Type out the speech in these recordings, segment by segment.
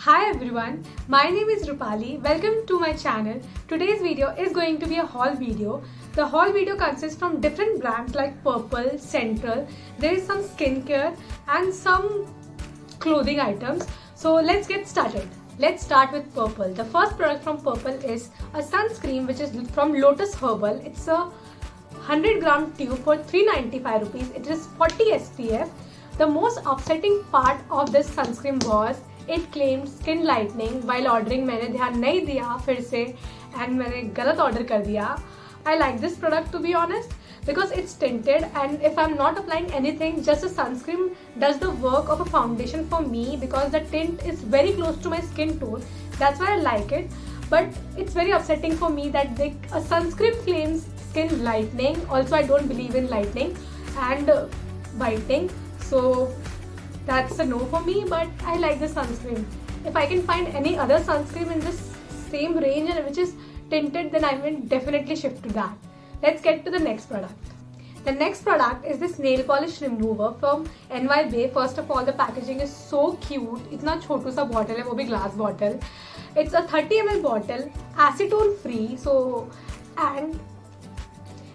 Hi everyone, my name is Rupali. Welcome to my channel. Today's video is going to be a haul video. The haul video consists from different brands like Purple, Central. There is some skincare and some clothing items. So let's get started. Let's start with Purple. The first product from Purple is a sunscreen which is from Lotus Herbal. It's a 100-gram tube for 395 rupees. It is 40 SPF. The most upsetting part of this sunscreen was it claimed skin lightening. While ordering मैंने ध्यान नहीं दिया फिर से and मैंने गलत order कर दिया. I like this product to be honest because it's tinted and if I'm not applying anything, just a sunscreen does the work of a foundation for me because the tint is very close to my skin tone. That's why I like it. But it's very upsetting for me that a sunscreen claims skin lightening. Also, I don't believe in lightening and whitening. So that's a no for me, but I like the sunscreen. If I can find any other sunscreen in this same range and which is tinted, then I will definitely shift to that. Let's get to the next product. The next product is this nail polish remover from NY Bay. First of all, the packaging is so cute. इतना छोटू सा bottle है, वो भी glass bottle. It's a 30 ml bottle, acetone free. And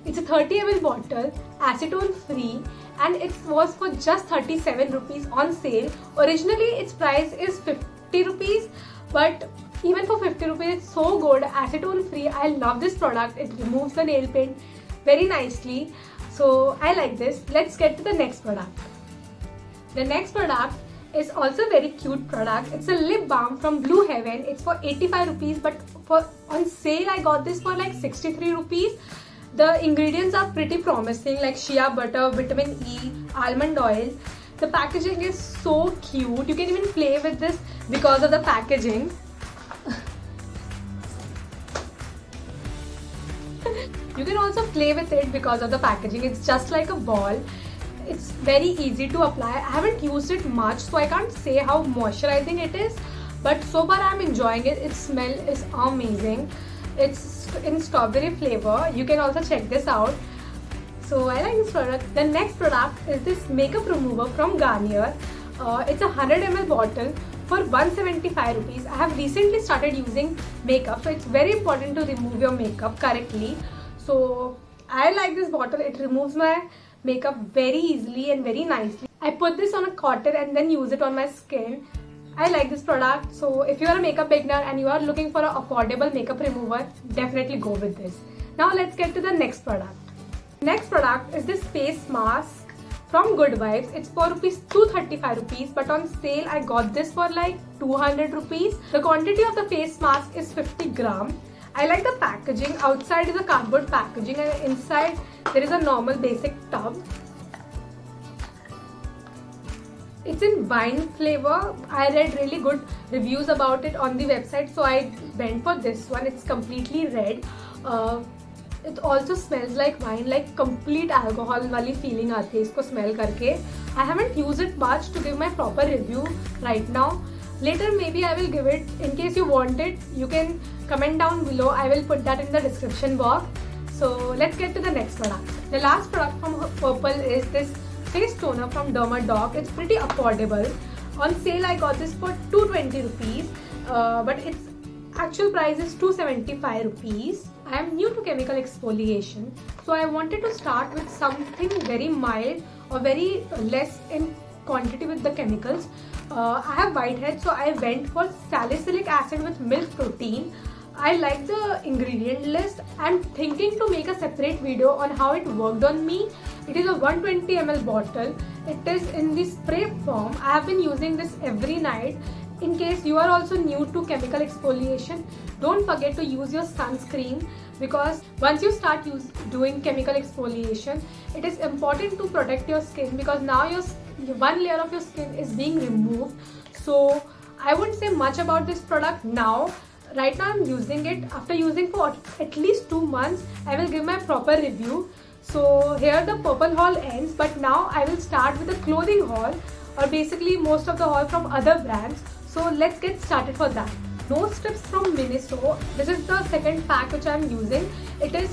it's a 30 ml bottle, acetone free. And it was for just 37 rupees on sale. Originally its price is 50 rupees, but even for 50 rupees it's so good. Acetone free. I love this product. It removes the nail paint very nicely. So I like this. Let's get to the next product. The next product is also a very cute product. It's a lip balm from Blue Heaven. It's for 85 rupees, but on sale I got this for like 63 rupees. The ingredients are pretty promising like shea butter, vitamin E, almond oil. The packaging is so cute. You can even play with this because of the packaging. You can also play with it because of the packaging. It's just like a ball. It's very easy to apply. I haven't used it much, so I can't say how moisturizing it is. But so far I'm enjoying it. Its smell is amazing. It's in strawberry flavor. You can also check this out. So I like this product. The next product is this makeup remover from Garnier. It's a 100 ml bottle for 175 rupees. I have recently started using makeup, so it's very important to remove your makeup correctly. So I like this bottle. It removes my makeup very easily and very nicely. I put this on a cotton and then use it on my skin. I like this product. So if you are a makeup beginner and you are looking for an affordable makeup remover, definitely go with this. Now let's get to the next product. Next product is this face mask from Good Vibes. It's for 235 rupees, but on sale I got this for like 200 rupees. The quantity of the face mask is 50 gram. I like the packaging. Outside is a cardboard packaging and inside there is a normal basic tub. It's in wine flavor. I read really good reviews about it on the website, so I went for this one. It's completely red. It also smells like wine, like complete alcohol वाली feeling आती है इसको smell करके. I haven't used it much to give my proper review right now. Later maybe I will give it. In case you want it, you can comment down below. I will put that in the description box. So let's get to the next product. The last product from Purple is this face toner from Dermadoc. It's pretty affordable. On sale I got this for 220 rupees, but its actual price is 275 rupees. I am new to chemical exfoliation, so I wanted to start with something very mild or very less in quantity with the chemicals. I have whitehead, so I went for salicylic acid with milk protein. I like the ingredient list. I'm thinking to make a separate video on how it worked on me. It is a 120 ml bottle. It is in the spray form. I have been using this every night. In case you are also new to chemical exfoliation, don't forget to use your sunscreen because once you start doing chemical exfoliation, it is important to protect your skin because now one layer of your skin is being removed. So I wouldn't say much about this product now. Right now I'm using it. After using for at least 2 months, I will give my proper review. So here the Purple haul ends, but now I will start with the clothing haul, or basically most of the haul from other brands. So let's get started for that. Nose strips from Miniso. This is the second pack which I am using. It is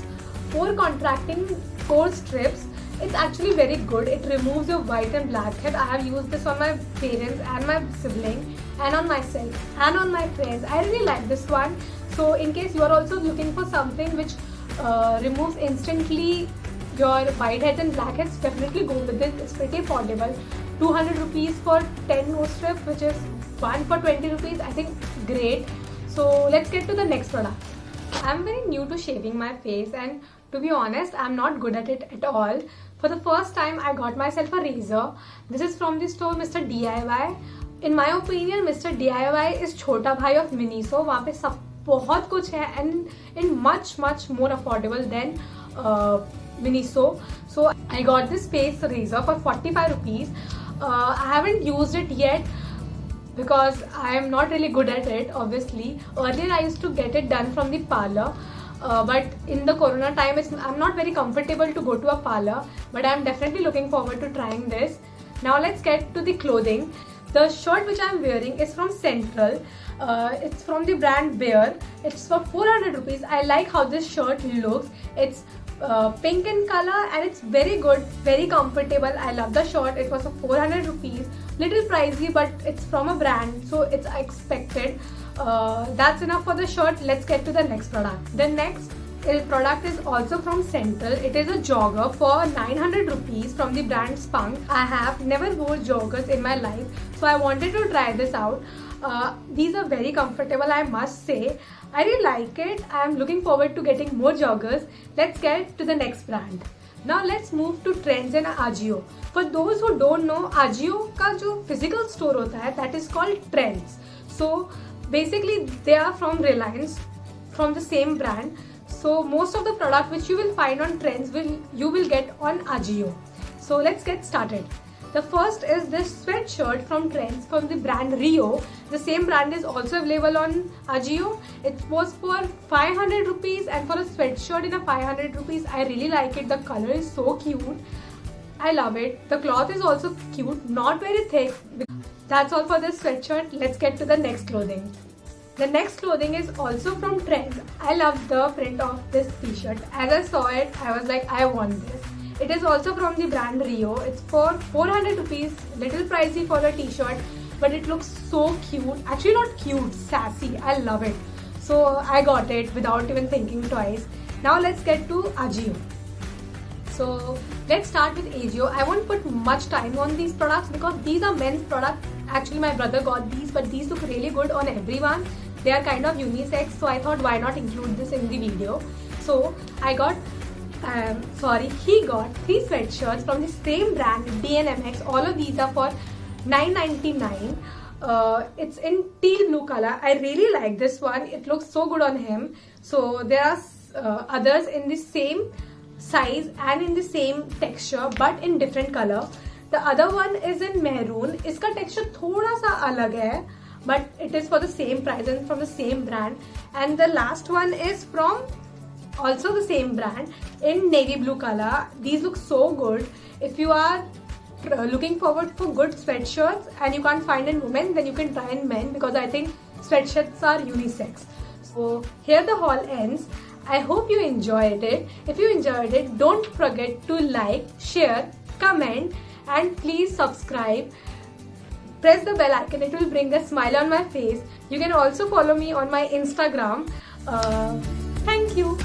pore contracting pore strips. It's actually very good. It removes your white and blackhead. I have used this on my parents and my sibling. and on myself and on my friends. I really like this one. So in case you are also looking for something which removes instantly your whiteheads and blackheads, definitely go with it. It's pretty affordable. 200 rupees for 10 nose strips, which is 1 for 20 rupees. I think great. So let's get to the next product. I'm very new to shaving my face, and to be honest, I'm not good at it at all. For the first time, I got myself a razor. This is from the store Mr. DIY. In my opinion, Mr. DIY is छोटा भाई of Miniso. वहाँ पे सब बहुत कुछ है and in much more affordable than Miniso. So I got this face razor for 45 rupees. I haven't used it yet because I am not really good at it, obviously. Earlier I used to get it done from the parlor, but in the corona time I'm not very comfortable to go to a parlor, but I'm definitely looking forward to trying this. Now let's get to the clothing. The shirt which I'm wearing is from Central. It's from the brand Bear. It's for 400 rupees. I like how this shirt looks. It's pink in color and it's very good, very comfortable. I love the shirt. It was for 400 rupees. Little pricey, but it's from a brand, so it's expected. That's enough for the shirt. Let's get to the next product. The next product is also from Central. It is a jogger for 900 rupees from the brand Spunk. I have never worn joggers in my life, so I wanted to try this out. These are very comfortable, I must say. I really like it. I am looking forward to getting more joggers. Let's get to the next brand. Now let's move to Trends and Ajio. For those who don't know, Ajio का जो physical store होता है, that is called Trends. So basically they are from Reliance, from the same brand. So most of the product which you will find on Trends you will get on Ajio. So let's get started. The first is this sweatshirt from Trends from the brand Rio. The same brand is also available on Ajio. It was for 500 rupees, and for a sweatshirt in a 500 rupees, I really like it. The color is so cute. I love it. The cloth is also cute, not very thick. That's all for this sweatshirt. Let's get to the next clothing. The next clothing is also from Trends. I love the print of this t-shirt. As I saw it, I was like, I want this. It is also from the brand Rio. It's for 400 rupees. Little pricey for a t-shirt, but it looks so cute. Actually not cute, sassy. I love it. So I got it without even thinking twice. Now let's get to Ajio. So let's start with Ajio. I won't put much time on these products because these are men's products. Actually my brother got these, but these look really good on everyone. They are kind of unisex, so I thought why not include this in the video. So I got he got 3 sweatshirts from the same brand, DNMX. All of these are for 9.99. It's in teal blue color. I really like this one. It looks so good on him. So there are others in the same size and in the same texture but in different color. The other one is in maroon. Iska texture thoda sa alag hai, but it is for the same price and from the same brand. And the last one is from also the same brand in navy blue color. These look so good. If you are looking forward for good sweatshirts and you can't find in women, then you can try in men, because I think sweatshirts are unisex. So here the haul ends. I hope you enjoyed it. If you enjoyed it, don't forget to like, share, comment, and please subscribe. Press the bell icon. It will bring a smile on my face. You can also follow me on my Instagram. Thank you.